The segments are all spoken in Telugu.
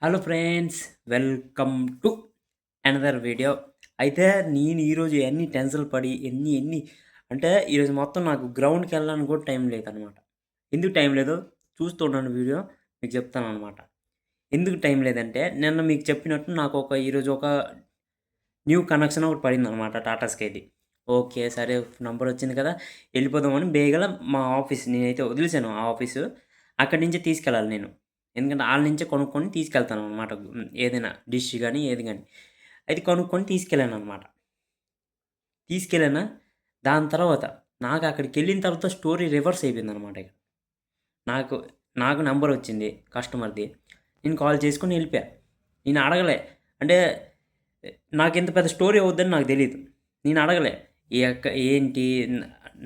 Hello friends, welcome to another video. అయితే నేను ఈరోజు ఎన్ని టెన్షన్‌లు పడి ఎన్ని అంటే ఈరోజు మొత్తం నాకు గ్రౌండ్‌కెళ్ళడానికి కూడా టైం లేదనమాట. ఎందుకు టైం లేదో చూస్తూ ఉండండి వీడియో, మీకు చెప్తాననమాట. ఎందుకు టైం లేదంటే నిన్న మీకు చెప్పినట్టు నాకు ఈరోజు ఒక న్యూ కనెక్షన్ ఒకటి పడిందనమాట టాటా స్కైది. ఓకే. సరే, నంబర్ వచ్చింది కదా! ఎళ్ళిపోదామని బేగల మా ఆఫీస్ నేనైతే వదిలేసాను ఆ ఆఫీసు. అక్కడి నుంచే తీసుకెళ్ళాలి నేను. ఎందుకంటే ఆళ్ళ నుంచే కొనుక్కొని తీసుకెళ్తాననమాట. ఏదైనా డిష్ గాని, ఏది గాని. అయితే కొనుక్కొని తీసుకెళ్ళాననమాట. తీసుకెళ్ళానా, దాని తర్వాత నాకు అక్కడికెళ్ళిన తర్వాత స్టోరీ రివర్స్ అయిపోయిందనమాట ఇక. నాకు నాకు నంబరొచ్చింది కస్టమర్‌ది. నేను కాల్ చేసుకొని ఎళ్ళిపోయా. నేను అడగలే. అంటే నాకింత పెద్ద స్టోరీ అవుద్దని నాకు తెలీదు. నేను అడగలే. ఏంటి న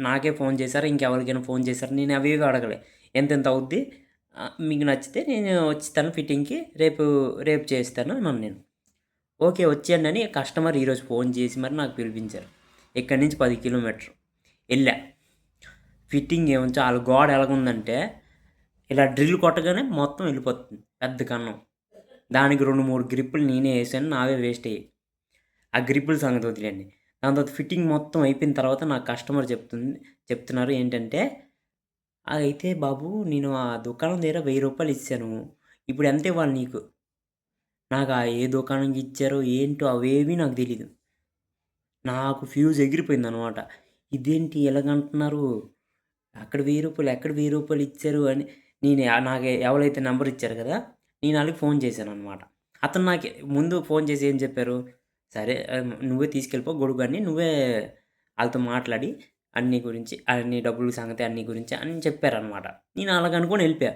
నాకే ఫోన్ చేసారా? ఇంకెవరికైనా ఫోన్ చేసారా? నేను అవేవి అడగలే. ఎంతెంత అవుద్ది? మీకు నచ్చితే నేను వచ్చేస్తాను ఫిట్టింగ్‌కి. రేపు చేయిస్తాను అన్నాను నేను. ఓకే. వచ్చేయండి అని కస్టమర్ ఈరోజు ఫోన్ చేసి మరి నాకు పిలిపించారు. ఇక్కడి నుంచి 10 కిలోమీటర్లు. ఎళ్ళా. ఫిట్టింగ్ ఏముంచో ఆళ్ళ గోడ ఎలాగుందంటే, ఇలా డ్రిల్ కొట్టగానే మొత్తం ఎళ్ళిపోతుంది. పెద్ద కన్నం. దానికి 2, 3 గ్రిప్పులు నేనే ఏసాను. నావే వేస్ట్ అయ్యాయి. ఆ గ్రిప్పుల సంగతి వదిలేయండి. దాని తర్వాత ఫిట్టింగ్ మొత్తం అయిపోయిన తర్వాత నాకు కస్టమర్ చెప్తున్నారు ఏంటంటే, అయితే బాబు నేను ఆ దుకాణం దగ్గర రూ. 1000 ఇచ్చాను. ఇప్పుడు ఎంత ఇవ్వాలి నీకు? నాకు ఏ దుకాణంకి ఇచ్చారో ఏంటో అవేవి నాకు తెలీదు. నాకు ఫ్యూజ్ ఎగిరిపోయిందనమాట. ఇదేంటి ఇలాగంటున్నారు? అక్కడ రూ. 1000 ఎక్కడ రూ. 1000 ఇచ్చారు అని నేను నాకు ఎవరైతే నంబర్ ఇచ్చారు కదా! నేను ఆళ్ళకి ఫోన్ చేశాననమాట. అతను నాకు ముందు ఫోన్ చేసి ఏం చెప్పారు? సరే, నువ్వే తీసుకెళ్ళిపో గొడుగని నువ్వే ఆళ్ళతో మాట్లాడి అన్ని డబ్బుల సంగతి అన్ని గురించి అని చెప్పారనమాట. నేను అలాగనుకోని ఎళ్ళిపోయా.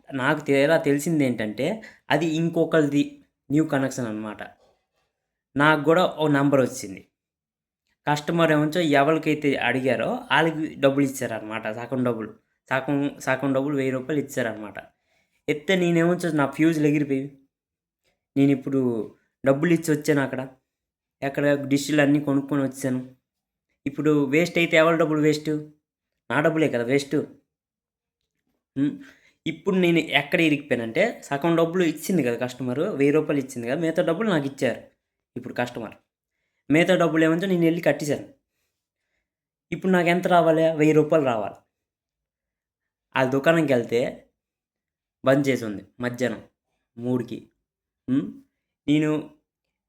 నాకు తీరా తెలిసిందేంటంటే అది ఇంకొకళ్ళది న్యూ కనెక్షన్ అనమాట. నాకు గూడా ఓ నంబరొచ్చింది. కస్టమర్ ఏమొచ్చో ఎవరికైతే అడిగారో ఆళ్ళకి డబ్బులిచ్చారనమాట. సగం డబ్బులు. సగం సగం డబ్బులు రూ. 1000 ఇచ్చారనమాట. ఇత్తే నేనేమొచ్చా నా ఫ్యూజులెగిరిపోయి. నేనిప్పుడు డబ్బులిచ్చొచ్చానక్కడ. ఎక్కడ డిష్‌లన్నీ కొనుక్కొనొచ్చేసాను. ఇప్పుడు వేస్ట్ అయితే ఎవరి డబ్బులు వేస్టు? నా డబ్బులే కదా వేస్టు. హ్మ్. ఇప్పుడు నేను ఎక్కడ ఇరికిపోయానంటే సగం డబ్బులు ఇచ్చింది కదా కస్టమరు. రూ. 1000 ఇచ్చింది కదా! మిగతా డబ్బులు నాకిచ్చారు. ఇప్పుడు కస్టమర్. మిగతా డబ్బులేమొచ్చో నేనెళ్లి కట్టేసాను. ఇప్పుడు నాకెంత రావాలి? రూ. 1000 రావాలి. ఆళ్ళ దుకాణంకెళ్తే బంద్ చేసుంది మధ్యాహ్నం 3కి. హ్మ్. నేను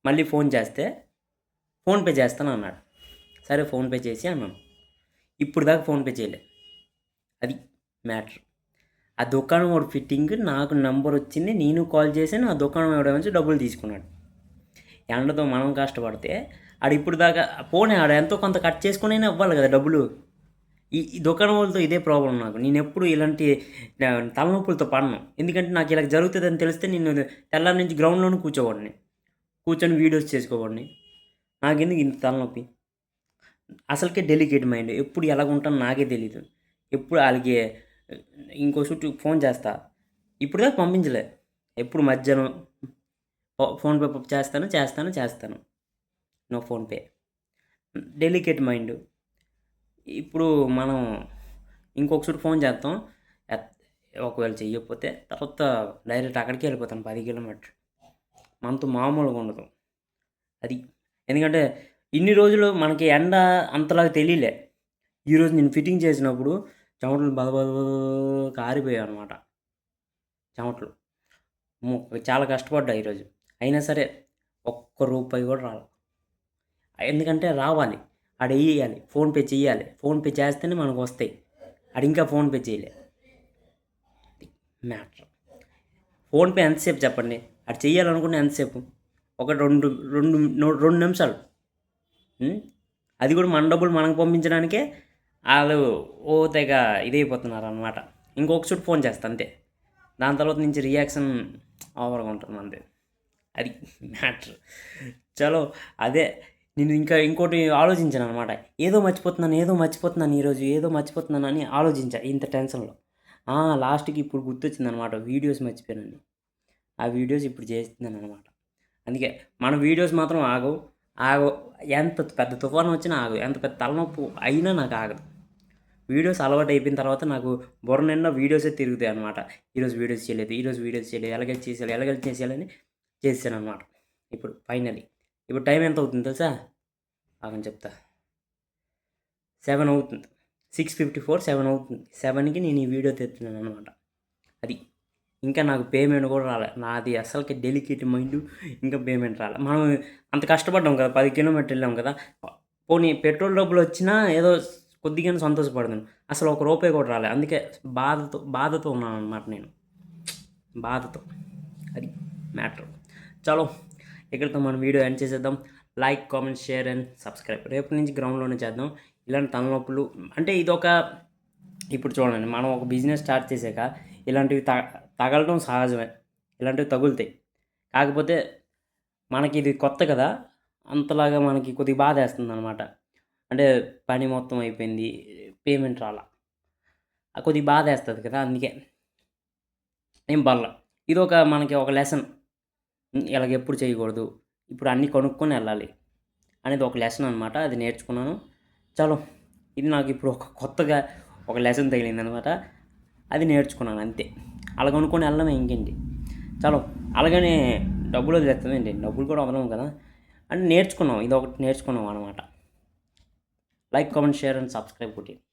మళ్ళీ ఫోన్ చేస్తే ఫోన్‌పే చేస్తానన్నాడు. సరే, ఫోన్‌పే చేసి అన్నాను. ఇప్పుడు దాకా ఫోన్‌పే చేయలే. అది మ్యాటర్. ఆ దుకాణం వాడు ఫిట్టింగ్ నాకు నంబరొచ్చింది. నేను కాల్ చేశాను. ఆ దుకాణం వాడేమొచ్చి డబ్బులు తీసుకున్నాడు. ఎండతో మనం కష్టపడితే ఆడిప్పుడు దాకా పోనీ ఆడు ఎంతో కొంత కట్ చేసుకొనైనా ఇవ్వాలి కదా డబ్బులు. ఈ దుకాణం వాళ్ళతో ఇదే ప్రాబ్లమ్ నాకు. నేనెప్పుడు ఇలాంటి తలనొప్పులతో పడను. ఎందుకంటే నాకు ఇలా జరుగుతదని తెలిస్తే నేను తెల్లారి నుంచి గ్రౌండ్‌లోనే కూర్చోవాడిని. కూర్చొని వీడియోస్ చేసుకోవాడిని. నాకెందుకు ఇంత తలనొప్పి? అసలకే డెలికేట్ మైండ్. ఎప్పుడు ఎలాగుంటానో నాకే తెలీదు. ఎప్పుడు ఆళ్ళకి ఇంకో చుట్టూ ఫోన్ చేస్తా. ఇప్పటిదాకా పంపించలే. ఎప్పుడు మధ్యాహ్నం ఫోన్‌పే చేస్తాను. నో ఫోన్‌పే. Delicate mind. ఇప్పుడు మనం ఇంకొక చోట ఫోన్ చేత్తాం. ఎత్ ఒకవేళ చెయ్యకపోతే తర్వాత డైరెక్ట్ అక్కడికే ఎళ్ళిపోతాను 10 కిలోమీటర్లు. మనతో మామూలుగా ఉండదు. అది. ఎందుకంటే ఇన్ని రోజులు మనకి ఎండ అంతలాగా తెలీలే. ఈరోజు నేను ఫిట్టింగ్ చేసినప్పుడు చెమటలు బగ బగ బగ కారిపోయాయనమాట. చెమటలు. అమ్మో! చాలా కష్టపడ్డా ఈరోజు. అయినా సరే ఒక్క రూపాయి కూడా రాలా. ఎందుకంటే రావాలి. ఆడెయ్యాలి. ఫోన్‌పే చెయ్యాలి. ఫోన్‌పే చేస్తేనే మనకొస్తాయి. ఆడింకా ఫోన్‌పే చేయలే. మ్యాటర్. ఫోన్‌పే ఎంతసేపు చెప్పండి? ఆడు చెయ్యాలనుకున్న ఎంతసేపు? ఒక 2 నిమిషాలు. హ్మ్. అది కూడా మన డబ్బులు మనకు పంపించడానికే ఆళ్ళు తెగ ఇదైపోతున్నారనమాట. ఇంకొక చుట్టు ఫోన్ చేస్తా అంతే. దాని తర్వాత నుంచి రియాక్షన్ ఓవర్‌గా ఉంటుంది మనది. అది మ్యాటర్. చలో, అదే నేను ఇంకా ఇంకోటి ఆలోచించాననమాట. ఏదో మర్చిపోతున్నాను ఈరోజు. ఏదో మర్చిపోతున్నానని ఆలోచించా ఇంత టెన్షన్‌లో. లాస్ట్‌కి ఇప్పుడు గుర్తొచ్చిందనమాట. వీడియోస్ మర్చిపోయానని. ఆ వీడియోస్ ఇప్పుడు చేస్తున్నాననమాట. అందుకే మన వీడియోస్ మాత్రం ఆగవు. ఆగవు. ఎంత పెద్ద తుఫాను వచ్చినా ఆగవు. ఎంత పెద్ద తలనొప్పి అయినా నాకు ఆగదు. వీడియోస్ అలవాటు అయిపోయిన తర్వాత నాకు బుర్ర నిండా వీడియోసే తిరుగుతాయి అనమాట. ఈరోజు వీడియోస్ చేయలేదు, ఈరోజు వీడియోస్ చేయలేదు, ఎలాగైతే చేసేయాలి, ఎలాగైతే చేసేయాలని చేశాననమాట. ఇప్పుడు ఫైనల్లీ ఇప్పుడు టైం ఎంత అవుతుందో తెలుసా? ఆగండి చెప్తా. 7 అవుతుంది. 6:54 7 అవుతుంది. 7కి నేను ఈ వీడియో తెస్తున్నాననమాట. అది. ఇంకా నాకు పేమెంట్ కూడా రాలే. నాది అస్సలకి డెలికేట్ మైండు. ఇంకా పేమెంట్ రాలే. మనం అంత కష్టపడ్డాం కదా! 10 కిలోమీటర్లు వెళ్ళాం కదా! పోనీ పెట్రోల్ డబ్బులొచ్చినా ఏదో కొద్దిగానే సంతోషపడతాను. అసలు ఒక రూపాయి కూడా రాలే. అందుకే బాధతో ఉన్నాననమాట నేను. బాధతో. అది మ్యాటర్. చలో ఇక్కడితో మన వీడియో ఎండ్ చేసేద్దాం. Like, comment, share and subscribe. రేపటి నుంచి గ్రౌండ్‌లోనే చేద్దాం. ఇలాంటి తలనొప్పులు అంటే ఇదొక ఇప్పుడు చూడండి మనం ఒక బిజినెస్ స్టార్ట్ చేశాక ఇలాంటివి తగలటం సహజమే. ఇలాంటివి తగులుతాయి. కాకపోతే మనకి ఇది కొత్త కదా! అంతలాగా మనకి కొద్దిగా బాధేస్తుందనమాట. అంటే పని మొత్తం అయిపోయింది. పేమెంట్ రాలా. కొద్దిగా బాధేస్తది కదా! అందుకే. ఏం పర్లా. ఇదొక మనకి ఒక లెసన్. ఇలాగ ఎప్పుడు చేయకూడదు. ఇప్పుడు అన్నీ కొనుక్కొని ఎళ్ళాలి అనేది ఒక లెసన్ అనమాట. అది నేర్చుకున్నాను. చలో ఇది నాకు ఇప్పుడు ఒక కొత్తగా ఒక లెసన్ తగిలిందనమాట. అది నేర్చుకున్నాను అంతే. అలా కొనుక్కొని వెళ్ళడమే ఇంకేంటి. చలో అలాగని డబ్బులు వదిలేస్తామేంటి? డబ్బులు కూడా వదలము కదా! అంటే నేర్చుకున్నాం. ఇదొకటి నేర్చుకున్నాం అనమాట. Like, comment, share and subscribe కొట్టేయండి.